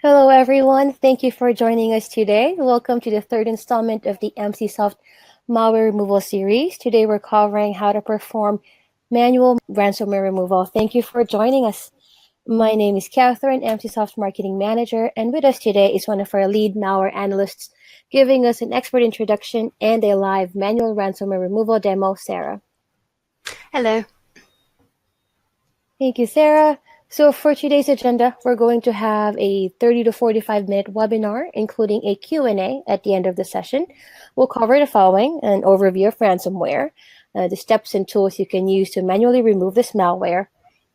Hello, everyone. Thank you for joining us today. Welcome to the third installment of the Emsisoft malware removal series. Today, we're covering how to perform manual ransomware removal. Thank you for joining us. My name is Catherine, Emsisoft Marketing Manager, and with us today is one of our lead malware analysts, giving us an expert introduction and a live manual ransomware removal demo, Sarah. Hello. Thank you, Sarah. So for today's agenda, we're going to have a 30 to 45-minute webinar, including a Q&A at the end of the session. We'll cover the following: an overview of ransomware, the steps and tools you can use to manually remove this malware,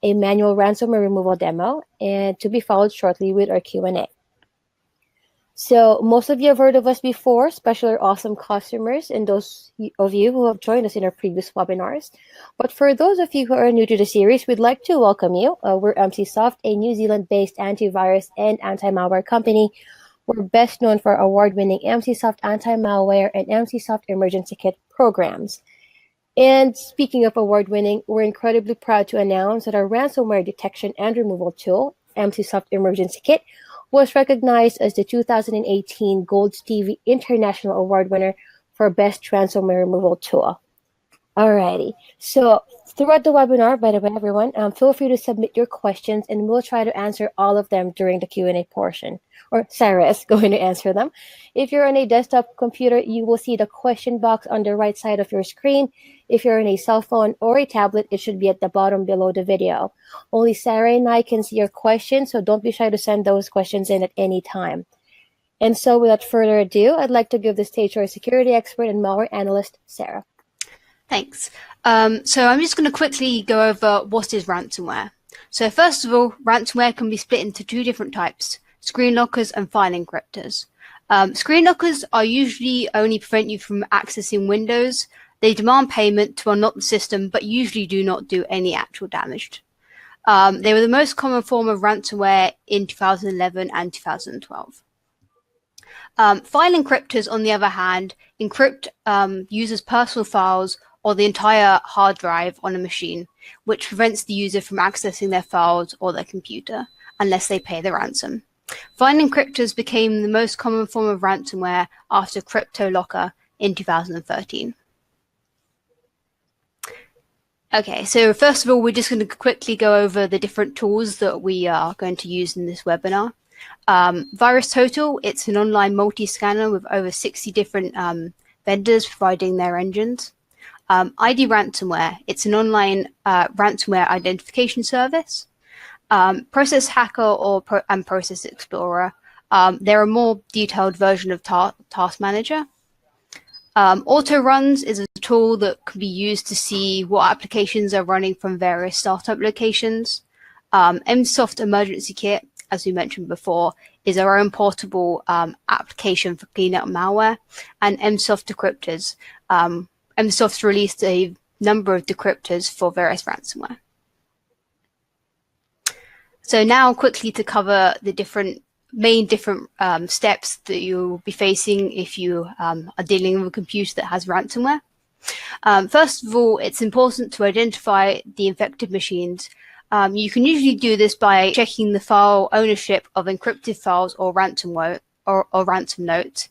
a manual ransomware removal demo, and to be followed shortly with our Q&A. So most of you have heard of us before, especially our awesome customers and those of you who have joined us in our previous webinars. But for those of you who are new to the series, we'd like to welcome you. We're Emsisoft, a New Zealand-based antivirus and anti-malware company. We're best known for award-winning Emsisoft anti-malware and Emsisoft emergency kit programs. And speaking of award-winning, we're incredibly proud to announce that our ransomware detection and removal tool, Emsisoft Emergency Kit, was recognized as the 2018 Gold Stevie International Award winner for Best Ransomware Removal Tool. Alrighty, so throughout the webinar, by the way, everyone, feel free to submit your questions and we'll try to answer all of them during the Q&A portion, or Sarah is going to answer them. If you're on a desktop computer, you will see the question box on the right side of your screen. If you're on a cell phone or a tablet, it should be at the bottom below the video. Only Sarah and I can see your questions, so don't be shy to send those questions in at any time. And so without further ado, I'd like to give the stage to our security expert and malware analyst, Sarah. Thanks. So I'm just going to quickly go over what is ransomware. So first of all, ransomware can be split into two different types: screen lockers and file encryptors. Screen lockers are usually only prevent you from accessing Windows. They demand payment to unlock the system, but usually do not do any actual damage. They were the most common form of ransomware in 2011 and 2012. File encryptors, on the other hand, encrypt users' personal files or the entire hard drive on a machine, which prevents the user from accessing their files or their computer unless they pay the ransom. File encryptors became the most common form of ransomware after CryptoLocker in 2013. Okay, so first of all, we're just going to quickly go over the different tools that we are going to use in this webinar. VirusTotal, it's an online multi-scanner with over 60 different vendors providing their engines. ID Ransomware, it's an online ransomware identification service. Process Hacker and Process Explorer, they're a more detailed version of Task Manager. Auto Runs is a tool that can be used to see what applications are running from various startup locations. Emsisoft Emergency Kit, as we mentioned before, is our own portable application for cleaning up malware. And Emsisoft Decryptors. Emsisoft's released a number of decryptors for various ransomware. So now quickly to cover the main different steps that you'll be facing if you are dealing with a computer that has ransomware. First of all, it's important to identify the infected machines. You can usually do this by checking the file ownership of encrypted files or ransomware or ransom notes.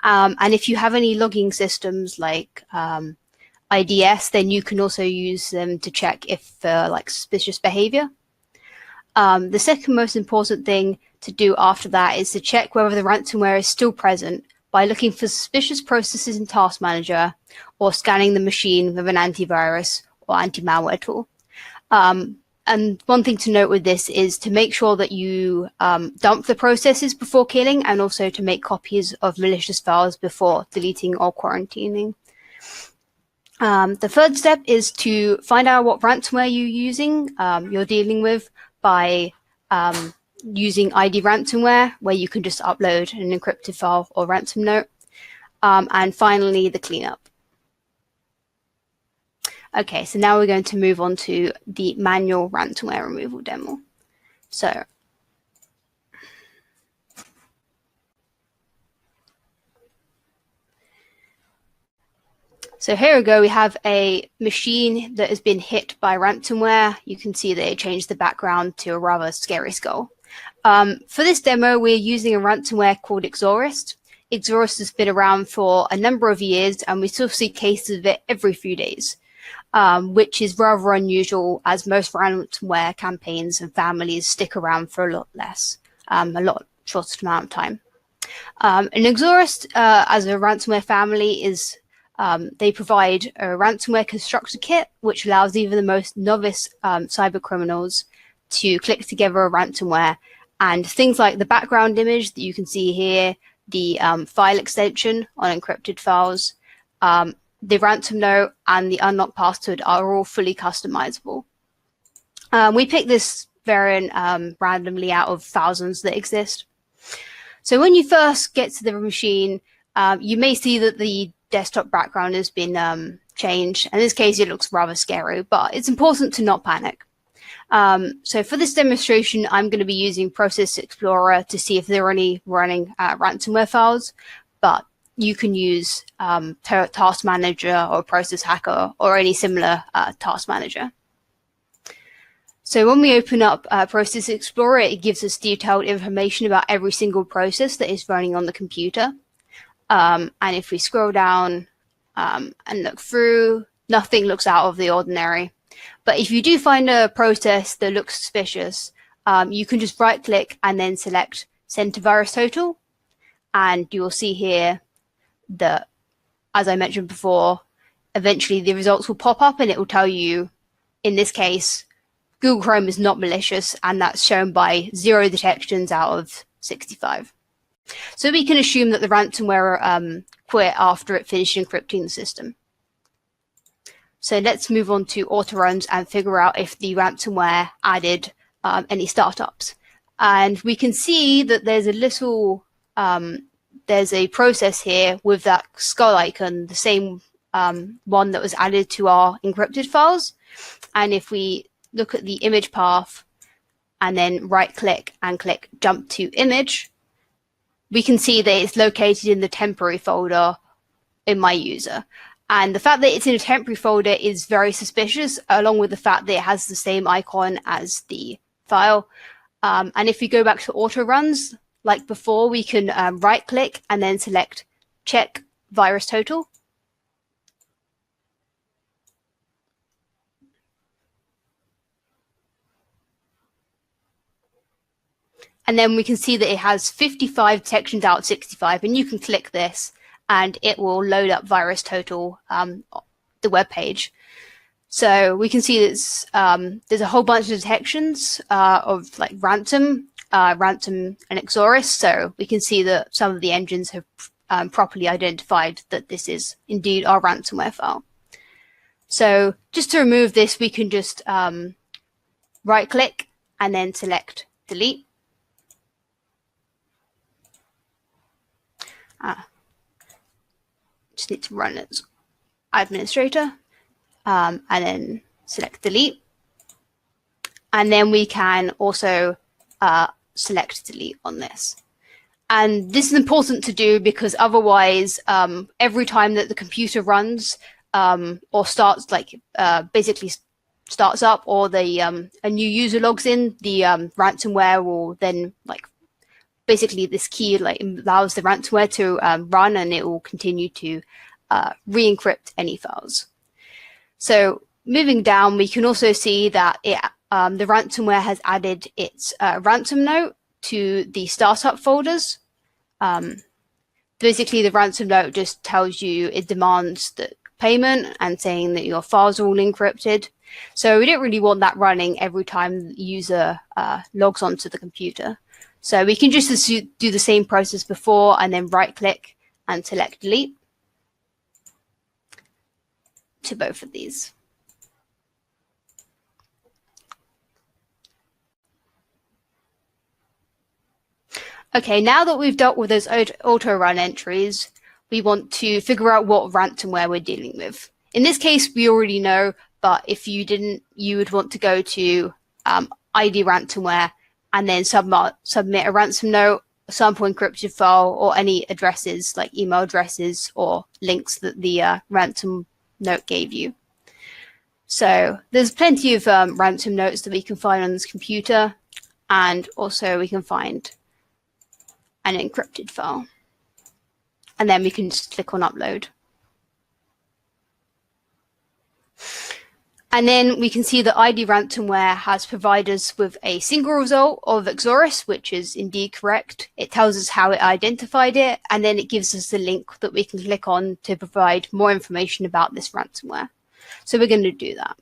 And if you have any logging systems like IDS, then you can also use them to check if like suspicious behavior. The second most important thing to do after that is to check whether the ransomware is still present by looking for suspicious processes in Task Manager or scanning the machine with an antivirus or anti-malware tool. And one thing to note with this is to make sure that you dump the processes before killing, and also to make copies of malicious files before deleting or quarantining. The third step is to find out what ransomware you're dealing with by using ID Ransomware, where you can just upload an encrypted file or ransom note. And finally, the cleanup. Okay, so now we're going to move on to the manual ransomware removal demo. So here we go. We have a machine that has been hit by ransomware. You can see they changed the background to a rather scary skull. For this demo, we're using a ransomware called Exorist. Exorist has been around for a number of years, and we still see cases of it every few days, which is rather unusual, as most ransomware campaigns and families stick around for a lot less, a lot shorter amount of time. And Exorist, as a ransomware family, is they provide a ransomware constructor kit, which allows even the most novice cyber criminals to click together a ransomware. And things like the background image that you can see here, the file extension on encrypted files, the ransom note, and the unlock password are all fully customizable. We picked this variant randomly out of thousands that exist. So when you first get to the machine, you may see that the desktop background has been changed. In this case, it looks rather scary, but it's important to not panic. So for this demonstration, I'm going to be using Process Explorer to see if there are any running ransomware files, but you can use Task Manager or Process Hacker or any similar task manager. So when we open up Process Explorer, it gives us detailed information about every single process that is running on the computer. And if we scroll down and look through, nothing looks out of the ordinary. But if you do find a process that looks suspicious, you can just right-click and then select Send to Virus Total. And you will see here that, as I mentioned before, eventually the results will pop up and it will tell you, in this case, Google Chrome is not malicious, and that's shown by 0 detections out of 65. So we can assume that the ransomware quit after it finished encrypting the system. So let's move on to autoruns and figure out if the ransomware added any startups. And we can see that there's a little, there's a process here with that skull icon, the same one that was added to our encrypted files. And if we look at the image path and then right click and click jump to image, we can see that it's located in the temporary folder in my user. And the fact that it's in a temporary folder is very suspicious, along with the fact that it has the same icon as the file. And if we go back to auto runs, like before, we can right click and then select check virus total. And then we can see that it has 55 detections out of 65, and you can click this and it will load up virus total, the web page. So we can see there's a whole bunch of detections of like ransom and Exorist. So we can see that some of the engines have properly identified that this is indeed our ransomware file. So just to remove this, we can just right click and then select delete. Just need to run as administrator and then select delete. And then we can also select delete on this. And this is important to do because otherwise, every time that the computer runs or starts, like basically starts up, or the a new user logs in, the ransomware will then like basically this key like allows the ransomware to run, and it will continue to re-encrypt any files. So moving down, we can also see that it, the ransomware has added its ransom note to the startup folders. Basically, the ransom note just tells you it demands the payment and saying that your files are all encrypted. So we don't really want that running every time the user logs onto the computer. So we can just do the same process before and then right click and select delete to both of these. Okay, now that we've dealt with those auto run entries, we want to figure out what ransomware we're dealing with. In this case, we already know, but if you didn't, you would want to go to ID ransomware and then submit a ransom note, a sample encrypted file, or any addresses like email addresses or links that the ransom note gave you. So there's plenty of ransom notes that we can find on this computer. and also we can find an encrypted file. And then we can just click on upload. And then we can see that ID Ransomware has provided us with a single result of Exoris, which is indeed correct. It tells us how it identified it, and then it gives us a link that we can click on to provide more information about this ransomware. So we're going to do that.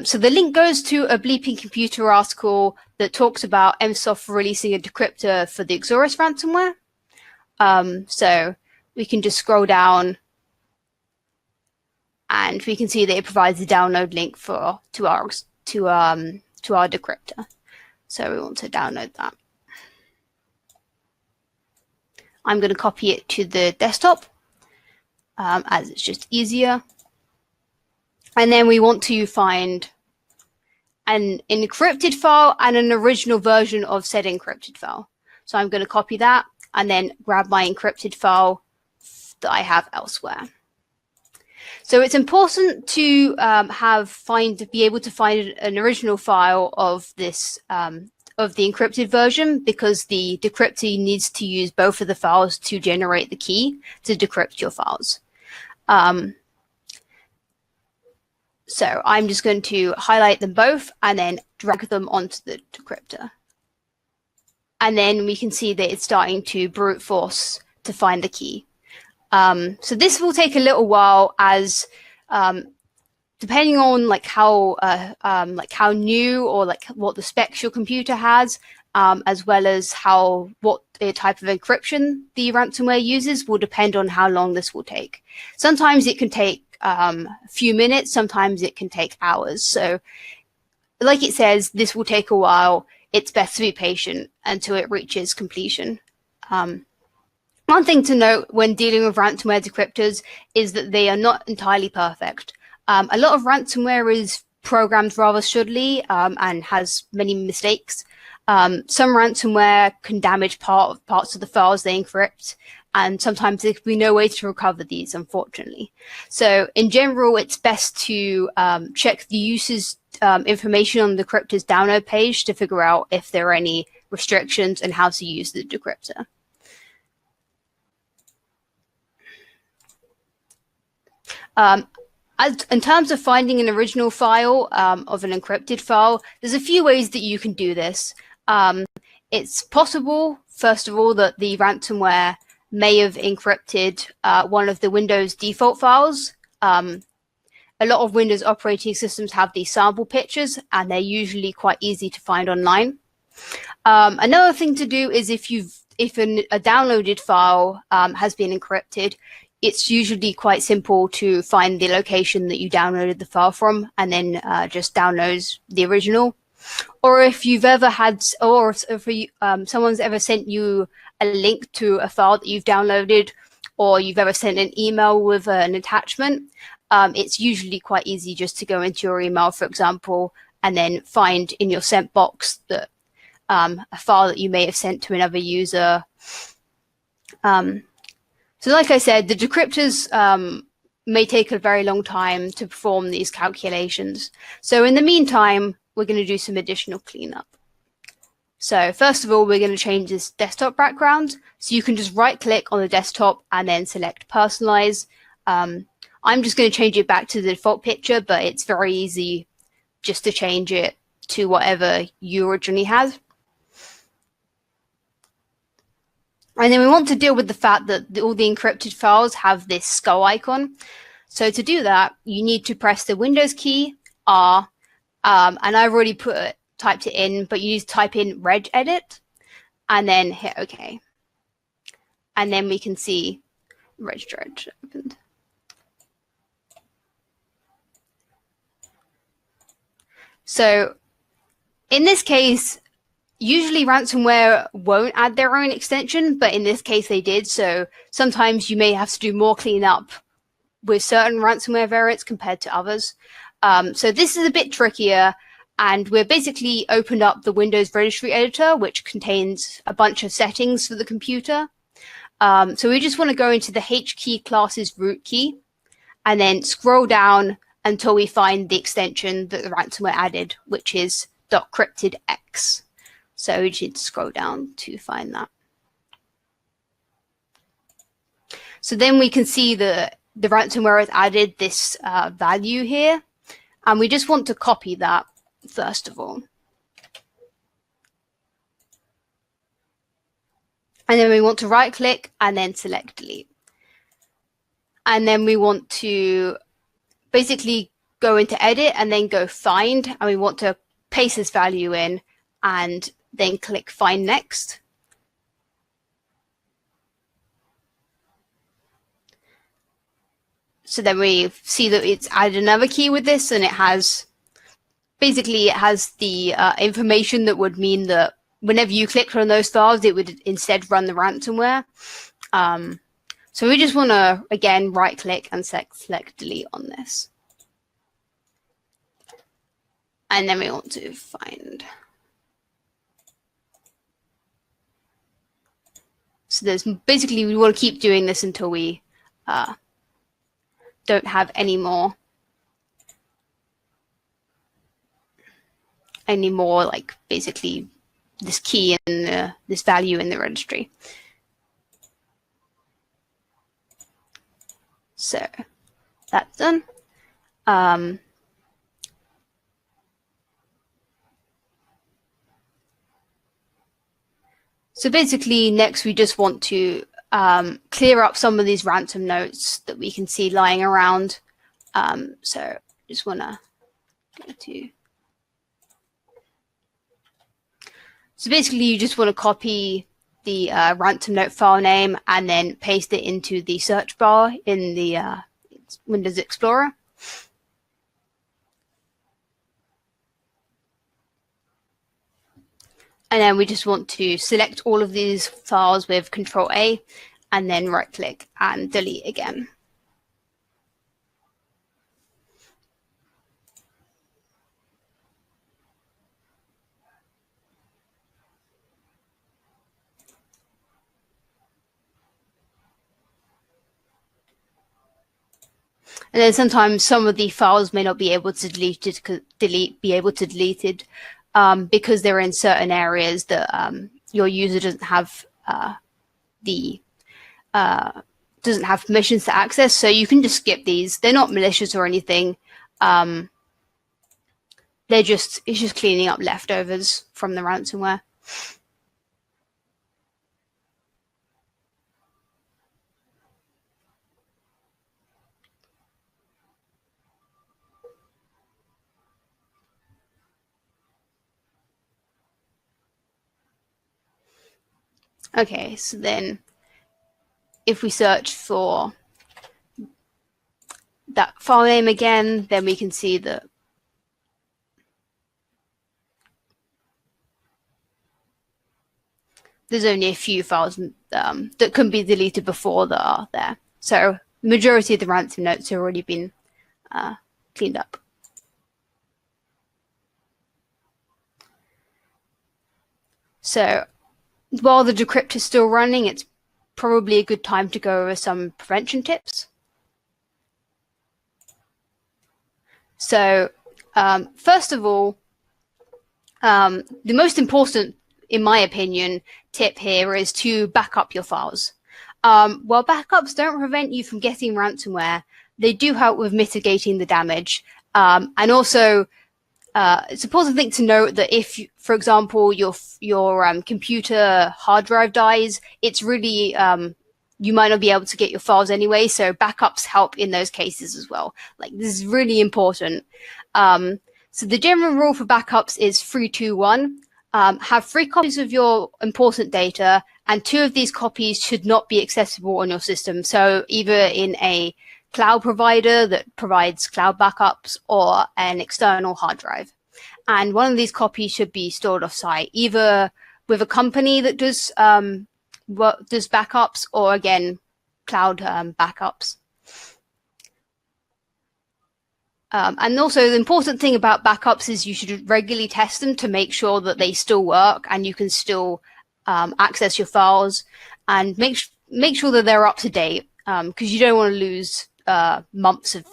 So the link goes to a Bleeping Computer article that talks about Emsisoft releasing a decryptor for the Exoris ransomware. So we can just scroll down and we can see that it provides a download link to our decryptor. So we want to download that. I'm going to copy it to the desktop as it's just easier. And then we want to find an encrypted file and an original version of said encrypted file. So I'm going to copy that and then grab my encrypted file that I have elsewhere. So it's important to be able to find an original file of this of the encrypted version, because the decryptor needs to use both of the files to generate the key to decrypt your files. So I'm just going to highlight them both and then drag them onto the decryptor. And then we can see that it's starting to brute force to find the key. So this will take a little while, as depending on how new or what the specs your computer has, as well as what the type of encryption the ransomware uses, will depend on how long this will take. Sometimes it can take a few minutes, sometimes it can take hours. So like it says, this will take a while. It's best to be patient until it reaches completion. One thing to note when dealing with ransomware decryptors is that they are not entirely perfect. A lot of ransomware is programmed rather shoddily and has many mistakes. Some ransomware can damage parts of the files they encrypt, and sometimes there can be no way to recover these, unfortunately. So in general, it's best to check the user's information on the decryptor's download page to figure out if there are any restrictions and how to use the decryptor. In terms of finding an original file of an encrypted file, there's a few ways that you can do this. It's possible, first of all, that the ransomware may have encrypted one of the Windows default files. A lot of Windows operating systems have these sample pictures, and they're usually quite easy to find online. Another thing to do is if a downloaded file has been encrypted, it's usually quite simple to find the location that you downloaded the file from and then just download the original. Or if you've ever had, or if someone's ever sent you a link to a file that you've downloaded, or you've ever sent an email with an attachment, it's usually quite easy just to go into your email, for example, and then find in your sent box that a file that you may have sent to another user. So like I said, the decryptors may take a very long time to perform these calculations. So in the meantime, we're going to do some additional cleanup. So first of all, we're going to change this desktop background. So you can just right click on the desktop and then select personalize. I'm just going to change it back to the default picture, but it's very easy just to change it to whatever you originally had. And then we want to deal with the fact that all the encrypted files have this skull icon. So to do that, you need to press the Windows key, R, and I've already typed it in, but you need to type in regedit and then hit OK. And then we can see regedit opened. So in this case, usually ransomware won't add their own extension, but in this case they did. So sometimes you may have to do more cleanup with certain ransomware variants compared to others. So this is a bit trickier, and we're basically opened up the Windows registry editor, which contains a bunch of settings for the computer. So we just want to go into the H key class's root key and then scroll down until we find the extension that the ransomware added, which is .cryptedx. So we should scroll down to find that. So then we can see the ransomware has added this value here, and we just want to copy that first of all. And then we want to right click and then select delete. And then we want to basically go into edit and then go find, and we want to paste this value in and then click find next. So then we see that it's added another key with this, and it has the information that would mean that whenever you clicked on those files, it would instead run the ransomware. So we just want to, again, right click and select delete on this. And then we want to find. So there's basically, we want to keep doing this until we don't have any more like basically this key and this value in the registry. So that's done. So basically next we just want to clear up some of these ransom notes that we can see lying around. So just want to go to. So basically you just want to copy the ransom note file name and then paste it into the search bar in the Windows Explorer. And then we just want to select all of these files with Control A and then right click and delete again. And then sometimes some of the files may not be able to be able to delete it because they're in certain areas that your user doesn't have permissions to access. So you can just skip these. They're not malicious or anything. It's just cleaning up leftovers from the ransomware. Okay, so then if we search for that file name again, then we can see that there's only a few files that can be deleted before that are there. So the majority of the ransom notes have already been cleaned up. So while the decrypt is still running, it's probably a good time to go over some prevention tips. So first of all, the most important, in my opinion, tip here is to back up your files. While backups don't prevent you from getting ransomware, they do help with mitigating the damage. And also, it's an important thing to note that if, for example, your computer hard drive dies, it's really, you might not be able to get your files anyway, so backups help in those cases as well. Like, this is really important. So the general rule for backups is 3-2-1. Have 3 copies of your important data, and 2 of these copies should not be accessible on your system. So either in a cloud provider that provides cloud backups or an external hard drive. And 1 of these copies should be stored off-site, either with a company that does backups or, again, cloud backups. And also the important thing about backups is you should regularly test them to make sure that they still work and you can still access your files, and make sure that they're up to date, because you don't want to lose months of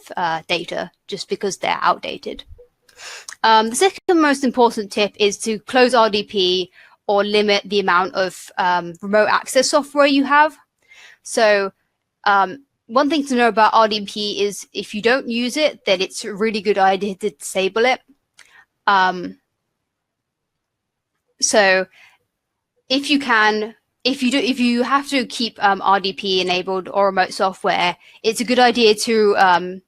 data just because they're outdated. The second most important tip is to close RDP or limit the amount of remote access software you have. So one thing to know about RDP is if you don't use it, then it's a really good idea to disable it. So if you can, if you have to keep RDP enabled or remote software, it's a good idea to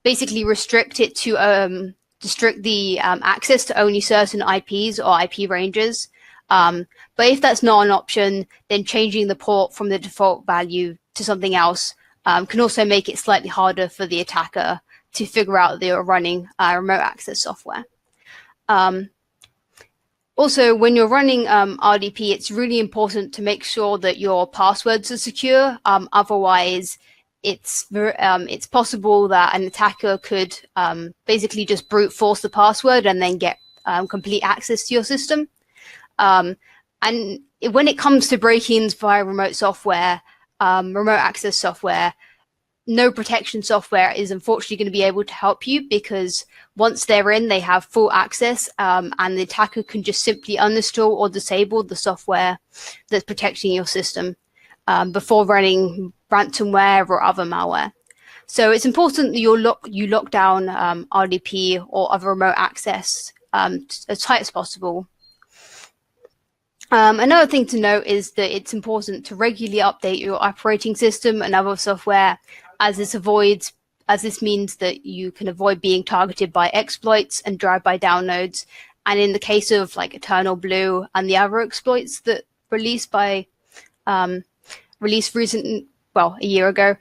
basically restrict it to restrict the access to only certain IPs or IP ranges. But if that's not an option, then changing the port from the default value to something else can also make it slightly harder for the attacker to figure out that you're running remote access software. Also, when you're running RDP, it's really important to make sure that your passwords are secure. Otherwise, it's possible that an attacker could basically just brute force the password and then get complete access to your system. And when it comes to break-ins via remote software, remote access software, no protection software is unfortunately going to be able to help you, because once they're in, they have full access, and the attacker can just simply uninstall or disable the software that's protecting your system before running ransomware or other malware. So it's important that you lock down RDP or other remote access as tight as possible. Another thing to note is that it's important to regularly update your operating system and other software, as this means that you can avoid being targeted by exploits and drive-by downloads. And in the case of like Eternal Blue and the other exploits that released a year ago,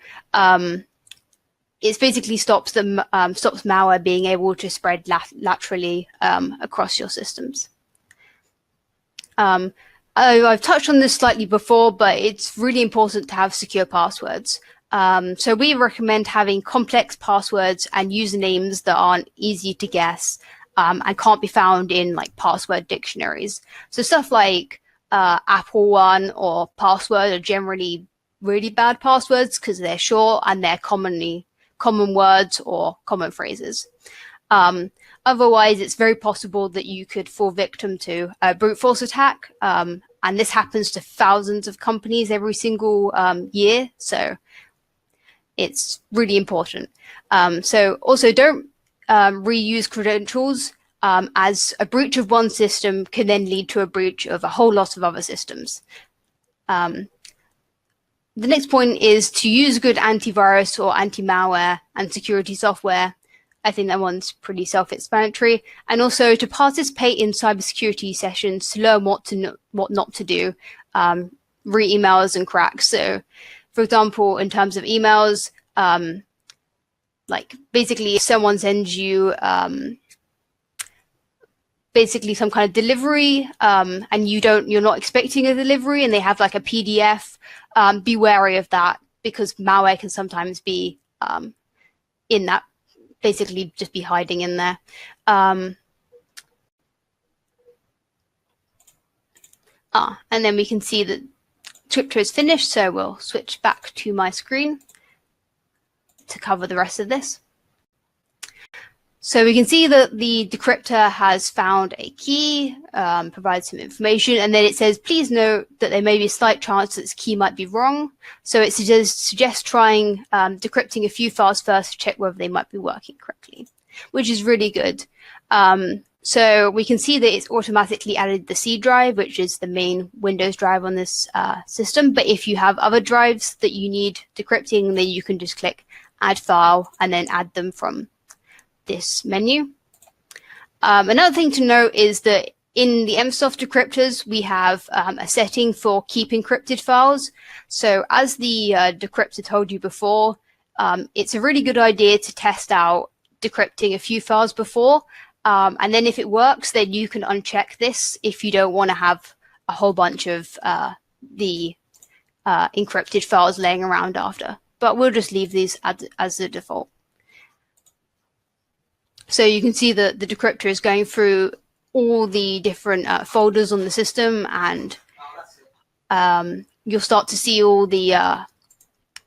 it basically stops malware being able to spread laterally across your systems. I've touched on this slightly before, but it's really important to have secure passwords. So we recommend having complex passwords and usernames that aren't easy to guess and can't be found in like password dictionaries. So stuff like Apple One or Password are generally really bad passwords because they're short and they're common words or common phrases. Otherwise, it's very possible that you could fall victim to a brute force attack. And this happens to thousands of companies every single year. So it's really important. So also don't reuse credentials, as a breach of one system can then lead to a breach of a whole lot of other systems. The next point is to use good antivirus or anti-malware and security software. I think that one's pretty self-explanatory. And also to participate in cybersecurity sessions to learn what not to do, read emails and cracks. So, for example, in terms of emails, like basically if someone sends you basically some kind of delivery and you're not expecting a delivery and they have like a PDF, be wary of that, because malware can sometimes be in that, basically just be hiding in there. And then we can see that Decryptor is finished, so we'll switch back to my screen to cover the rest of this. So we can see that the decryptor has found a key, provides some information, and then it says, please note that there may be a slight chance that this key might be wrong. So it suggests trying decrypting a few files first to check whether they might be working correctly, which is really good. So we can see that it's automatically added the C drive, which is the main Windows drive on this system. But if you have other drives that you need decrypting, then you can just click add file and then add them from this menu. Another thing to note is that in the Emsisoft decryptors, we have a setting for keep encrypted files. So as the decryptor told you before, it's a really good idea to test out decrypting a few files before. And then if it works, then you can uncheck this if you don't want to have a whole bunch of the encrypted files laying around after. But we'll just leave these as the default. So you can see that the decryptor is going through all the different folders on the system, and you'll start to see all the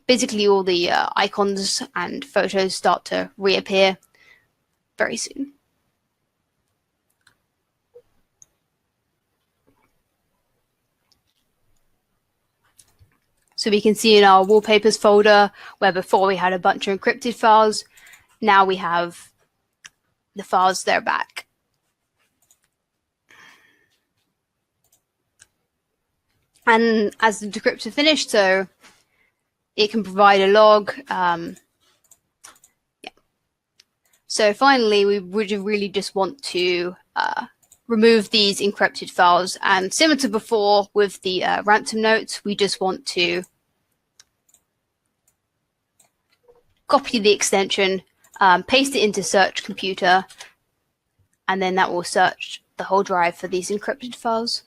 basically all the icons and photos start to reappear very soon. So we can see in our wallpapers folder where before we had a bunch of encrypted files, now we have the files there back. And as the decryptor finished, so it can provide a log. So finally, we would really just want to remove these encrypted files. And similar to before with the ransom notes, we just want to copy the extension, paste it into Search Computer, and then that will search the whole drive for these encrypted files.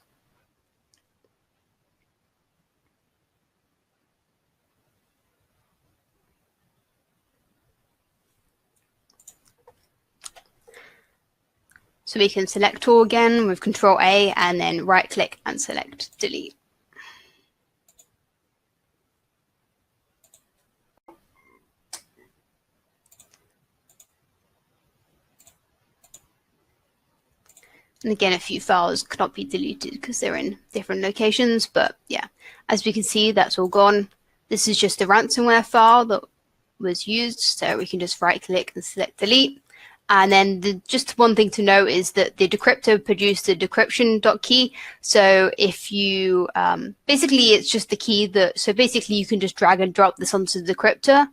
So we can select all again with Control A and then right click and select delete. And again, a few files cannot be deleted because they're in different locations, but yeah, as we can see, that's all gone. This is just a ransomware file that was used, so we can just right click and select delete. And then just one thing to note is that the decryptor produced a decryption.key. So if you, basically it's just the key that, so basically you can just drag and drop this onto the decryptor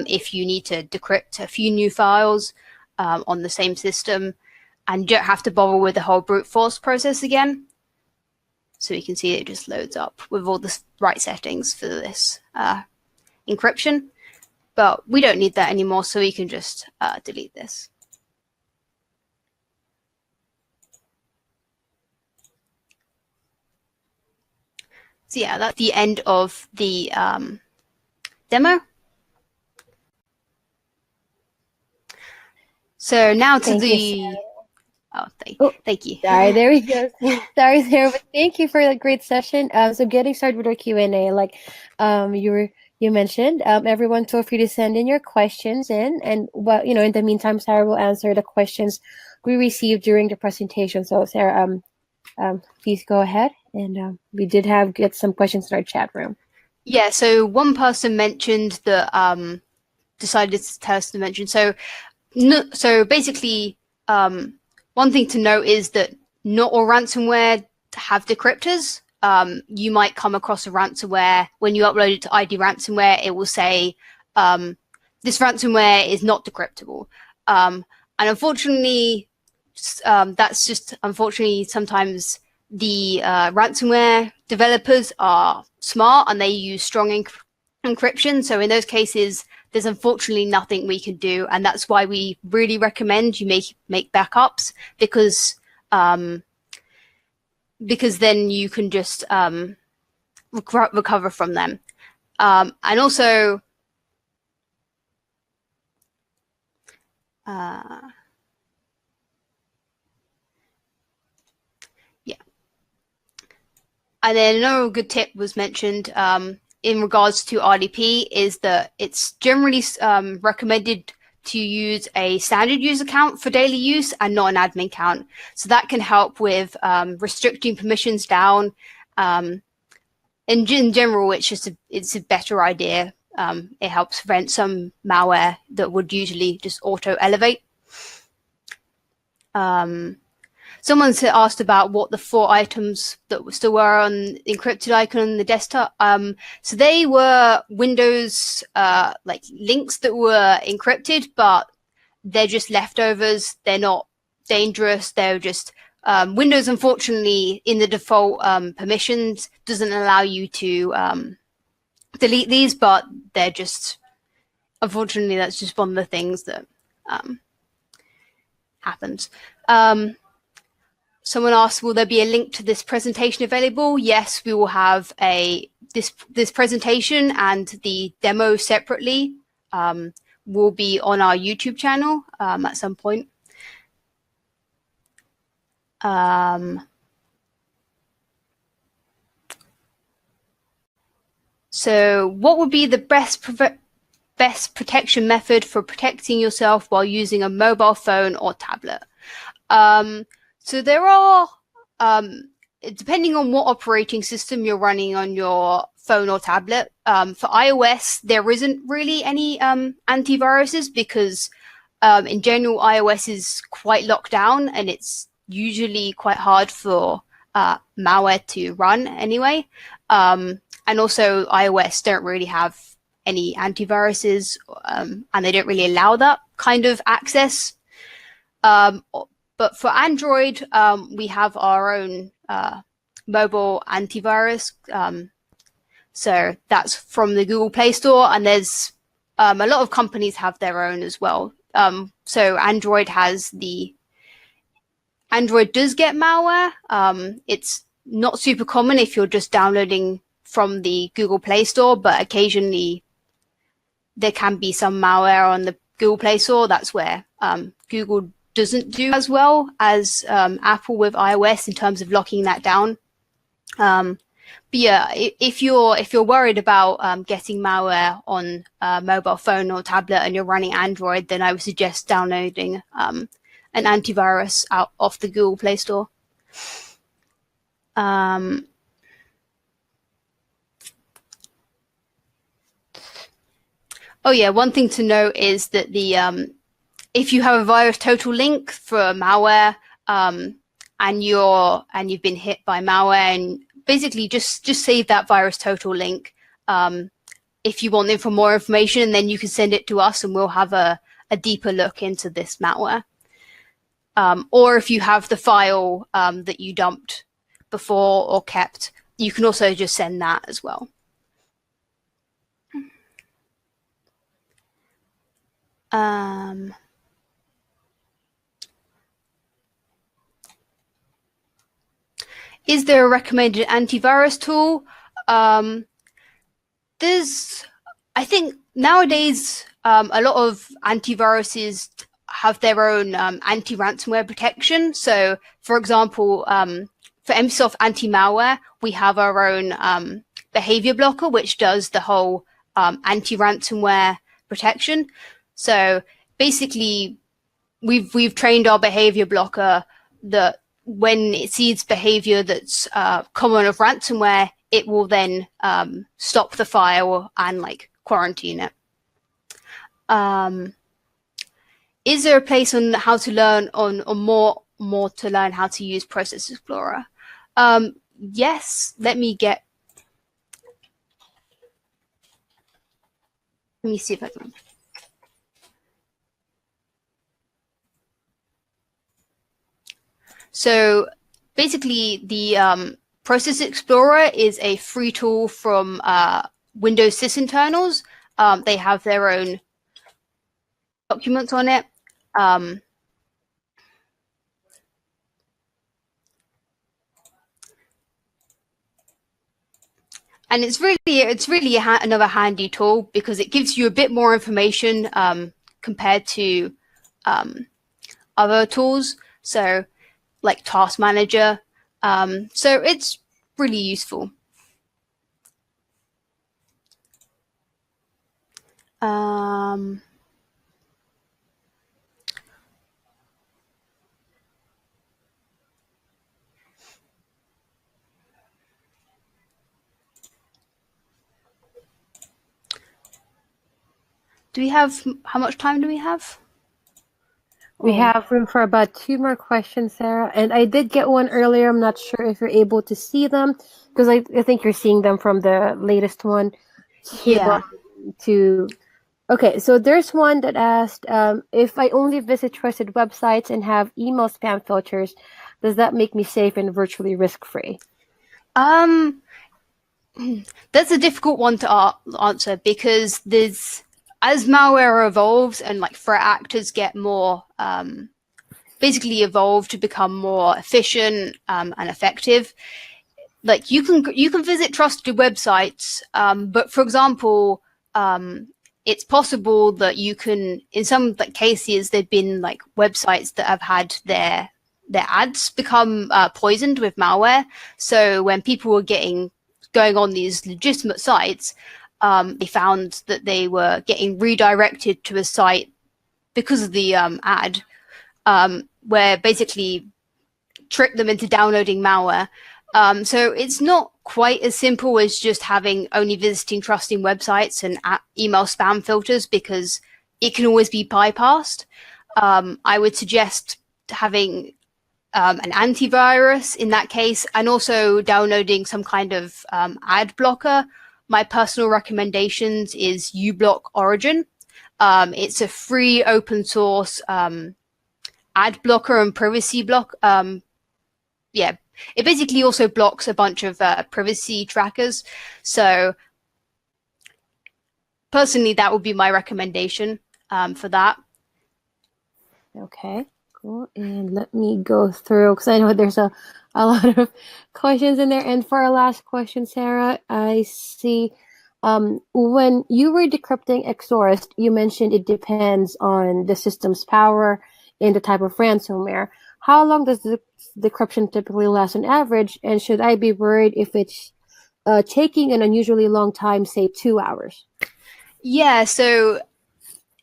if you need to decrypt a few new files on the same system, and you don't have to bother with the whole brute force process again. So you can see it just loads up with all the right settings for this encryption. But we don't need that anymore, so we can just delete this. So yeah, that's the end of the demo. So now to thank you. Sorry, there we go. Sorry there, but thank you for a great session. So getting started with our Q&A, like you mentioned, everyone feel free to send in your questions in, and in the meantime, Sarah will answer the questions we received during the presentation. So Sarah, please go ahead, and we did get some questions in our chat room. Yeah, so one person mentioned that decided to tell us to mention. So basically, one thing to note is that not all ransomware have decryptors. You might come across a ransomware when you upload it to ID Ransomware. It will say this ransomware is not decryptable, and unfortunately, that's just unfortunately sometimes the ransomware developers are smart and they use strong encryption. So in those cases, there's unfortunately nothing we can do, and that's why we really recommend you make backups, because then you can just recover from them. And also, and then another good tip was mentioned in regards to RDP is that it's generally recommended to use a standard user account for daily use and not an admin account. So that can help with restricting permissions down. In general, it's a better idea. It helps prevent some malware that would usually just auto elevate. Someone's asked about what the 4 items that still were on the encrypted icon on the desktop. So they were Windows like links that were encrypted, but they're just leftovers. They're not dangerous. They're just Windows, unfortunately, in the default permissions, doesn't allow you to delete these, but they're just, unfortunately, that's just one of the things that happens. Someone asked, will there be a link to this presentation available? Yes, we will have this presentation and the demo separately will be on our YouTube channel at some point. So what would be the best protection method for protecting yourself while using a mobile phone or tablet? So there are, depending on what operating system you're running on your phone or tablet, for iOS, there isn't really any antiviruses because in general, iOS is quite locked down and it's usually quite hard for malware to run anyway. And also iOS don't really have any antiviruses and they don't really allow that kind of access. But for Android, we have our own mobile antivirus. So that's from the Google Play Store, and there's a lot of companies have their own as well. So Android does get malware. It's not super common if you're just downloading from the Google Play Store, but occasionally there can be some malware on the Google Play Store. That's where Google doesn't do as well as Apple with iOS in terms of locking that down. But yeah, if you're worried about getting malware on a mobile phone or tablet and you're running Android, then I would suggest downloading an antivirus off the Google Play Store. Oh yeah, one thing to note is that if you have a virus total link for malware and you've been hit by malware, and basically just save that virus total link if you want for more information, and then you can send it to us and we'll have a deeper look into this malware. Or if you have the file that you dumped before or kept, you can also just send that as well. Is there a recommended antivirus tool? I think nowadays a lot of antiviruses have their own anti-ransomware protection. So, for example, for Emsisoft anti-malware, we have our own behavior blocker, which does the whole anti-ransomware protection. So basically, we've trained our behavior blocker that when it sees behavior that's common of ransomware, it will then stop the file and quarantine it. Is there a place on how to learn on more to learn how to use Process Explorer? Yes, let me see if I can. So basically, the Process Explorer is a free tool from Windows sysinternals. They have their own documents on it. And it's really another handy tool because it gives you a bit more information compared to other tools. So like Task Manager. So it's really useful. How much time do we have? We have room for about 2 more questions, Sarah. And I did get one earlier. I'm not sure if you're able to see them because I think you're seeing them from the latest one. Yeah. Okay, so there's one that asked, if I only visit trusted websites and have email spam filters, does that make me safe and virtually risk-free? That's a difficult one to answer because as malware evolves and threat actors get more basically evolve to become more efficient and effective, you can visit trusted websites, but for example, it's possible that you can, in some cases, there've been websites that have had their ads become poisoned with malware. So when people were going going on these legitimate sites, they found that they were getting redirected to a site because of the ad, where basically tricked them into downloading malware. So it's not quite as simple as just having only visiting trusting websites and email spam filters, because it can always be bypassed. I would suggest having an antivirus in that case, and also downloading some kind of ad blocker. My personal recommendations is uBlock Origin. It's a free open source ad blocker and privacy block. Yeah, it basically also blocks a bunch of privacy trackers. So personally, that would be my recommendation for that. Okay, cool. And let me go through, because I know there's a lot of questions in there. And for our last question, Sarah, I see when you were decrypting Exorist, you mentioned it depends on the system's power and the type of ransomware. How long does the decryption typically last on average? And should I be worried if it's taking an unusually long time, say 2 hours? Yeah, so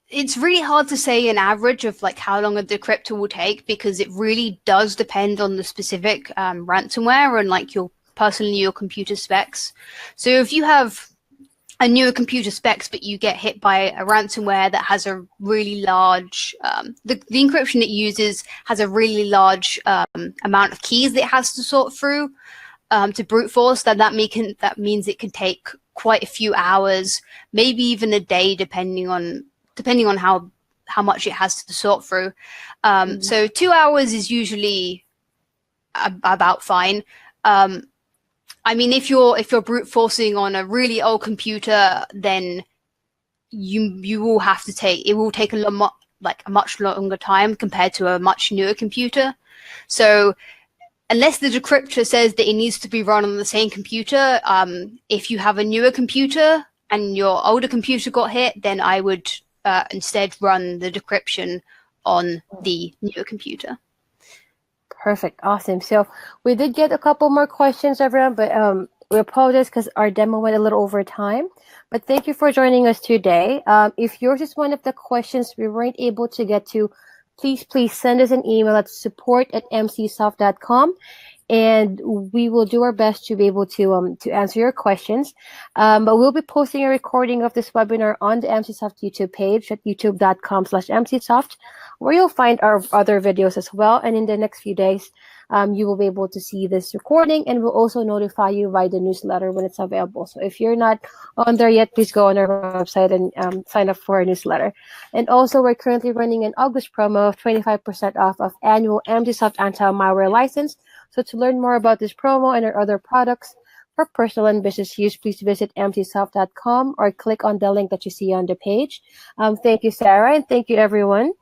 it's really hard to say an average of like how long a decryptor will take, because it really does depend on the specific ransomware and like your computer specs. So if you have a newer computer specs, but you get hit by a ransomware that has a really large, the encryption it uses has a really large amount of keys that it has to sort through to brute force, then that means it can take quite a few hours, maybe even a day, depending on how much it has to sort through. So 2 hours is usually about fine. I mean, if you're brute forcing on a really old computer, then it will take a much longer time compared to a much newer computer. So unless the decryptor says that it needs to be run on the same computer, if you have a newer computer and your older computer got hit, then I would instead run the decryption on the newer computer. Perfect. Awesome. So we did get a couple more questions, everyone, but we apologize because our demo went a little over time. But thank you for joining us today. If yours is one of the questions we weren't able to get to, please send us an email at support@emsisoft.com. And we will do our best to be able to answer your questions. But we'll be posting a recording of this webinar on the Emsisoft YouTube page at youtube.com/Emsisoft, where you'll find our other videos as well. And in the next few days, you will be able to see this recording, and we'll also notify you via the newsletter when it's available. So if you're not on there yet, please go on our website and sign up for our newsletter. And also, we're currently running an August promo of 25% off of annual Emsisoft anti-malware license. So to learn more about this promo and our other products for personal and business use, please visit emsisoft.com or click on the link that you see on the page. Thank you, Sarah, and thank you, everyone,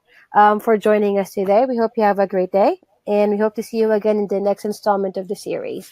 for joining us today. We hope you have a great day, and we hope to see you again in the next installment of the series.